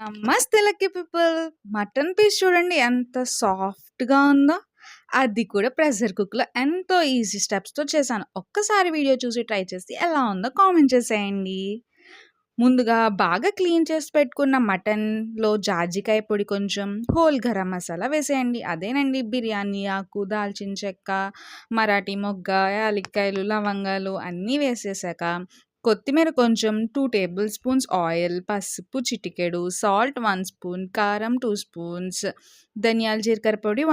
నమస్తే lucky people. Mutton piece చూడండి ఎంత సాఫ్ట్‌గా ఉందో. అది కూడా ప్రెషర్ కుక్కర్‌లో ఎంతో ఈజీ స్టెప్స్‌తో చేశాను. ఒక్కసారి వీడియో చూసి ట్రై చేసి ఎలా ఉందో కామెంట్ చేసేయండి. ముందుగా బాగా క్లీన్ చేసి పెట్టుకున్న మటన్‌లో జాజికాయ పొడి కొంచెం, హోల్ గరం మసాలా వేసేయండి. అదేనండి బిర్యానీ ఆకు, దాల్చిన చెక్క, మరాఠీ మొగ్గ, యాలక్కాయలు, లవంగాలు అన్నీ వేసేసాక కొత్తిమీర కొంచెం, 2 టేబుల్ స్పూన్స్ ఆయిల్, పసుపు చిటికెడు, సాల్ట్ 1 స్పూన్, కారం 2 స్పూన్స్, ధనియాల జీలకర్ర పొడి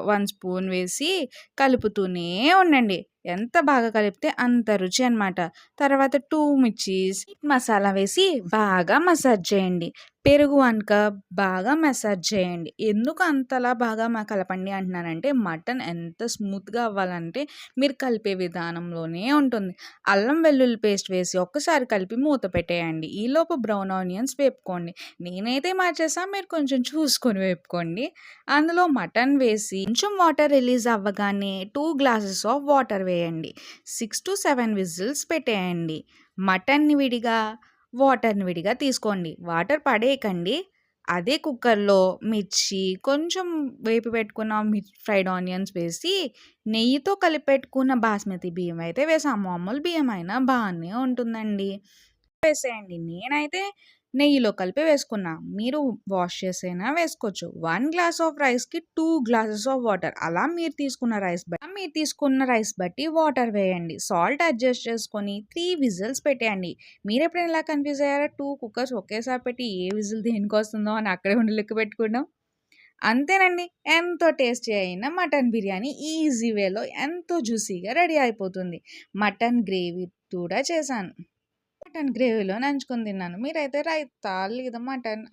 1 స్పూన్ వేసి కలుపుతూనే ఉండండి. ఎంత బాగా కలిపితే అంత రుచి అనమాట. తర్వాత 2 మిర్చీస్, మసాలా వేసి బాగా మసాజ్ చేయండి. పెరుగు 1 కప్ బాగా మసాజ్ చేయండి. ఎందుకు అంతలా బాగా కలపండి అంటున్నానంటే మటన్ ఎంత స్మూత్‌గా అవ్వాలంటే మీరు కలిపే విధానంలోనే ఉంటుంది. అల్లం వెల్లుల్లి పేస్ట్ వేసి ఒక్కసారి కలిపి మూత పెట్టేయండి. ఈలోపు బ్రౌన్ ఆనియన్స్ వేపుకోండి. నేనైతే మార్చేసా, మీరు కొంచెం చూసుకొని వేపుకోండి. అందులో మటన్ వేసి కొంచెం వాటర్ రిలీజ్ అవ్వగానే 2 గ్లాసెస్ ఆఫ్ వాటర్ వేయండి. 6-7 విజిల్స్ పెట్టేయండి. మటన్‌ని విడిగా, వాటర్‌ని విడిగా తీసుకోండి. వాటర్ పడేయకండి. అదే కుక్కర్‌లో మిర్చి, కొంచెం వేపి పెట్టుకున్న ఫ్రైడ్ ఆనియన్స్ వేసి నెయ్యితో కలిపెట్టుకున్న బాస్మతి బియ్యం అయితే వేసాం. మామూలు బియ్యం అయినా బానే ఉంటుందండి. వేసేయండి. నేనైతే నెయ్యిలో కలిపి వేసుకున్నా. మీరు వాష్ చేసైనా వేసుకోవచ్చు. 1 గ్లాస్ ఆఫ్ రైస్‌కి 2 గ్లాసెస్ ఆఫ్ వాటర్. అలా మీరు తీసుకున్న రైస్ బట్టి వాటర్ వేయండి. సాల్ట్ అడ్జస్ట్ చేసుకొని 3 విజిల్స్ పెట్టేయండి. మీరెప్పుడైనా ఇలా కన్‌ఫ్యూజ్ అయ్యారా? 2 కుక్కర్స్ ఒకేసారి పెట్టి ఏ విజిల్ దేనికొస్తుందో అని అక్కడే ఉండి లెక్క పెట్టుకోవడం. అంతేనండి. ఎంతో టేస్టీ అయిన మటన్ బిర్యానీ ఈజీ వేలో ఎంతో జ్యూసీగా రెడీ అయిపోతుంది. మటన్ గ్రేవీ కూడా చేశాను. మటన్ గ్రేవీలో నంచుకొని తిన్నాను. మీరైతే రైతా లేదా మటన్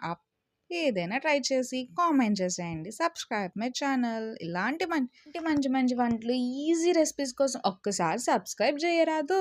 ఏదైనా ట్రై చేసి కామెంట్ చేసేయండి. Subscribe my channel. ఇలాంటి మంచి మంచి వంటలు, ఈజీ రెసిపీస్ కోసం ఒక్కసారి సబ్స్క్రైబ్ చేయరాదు?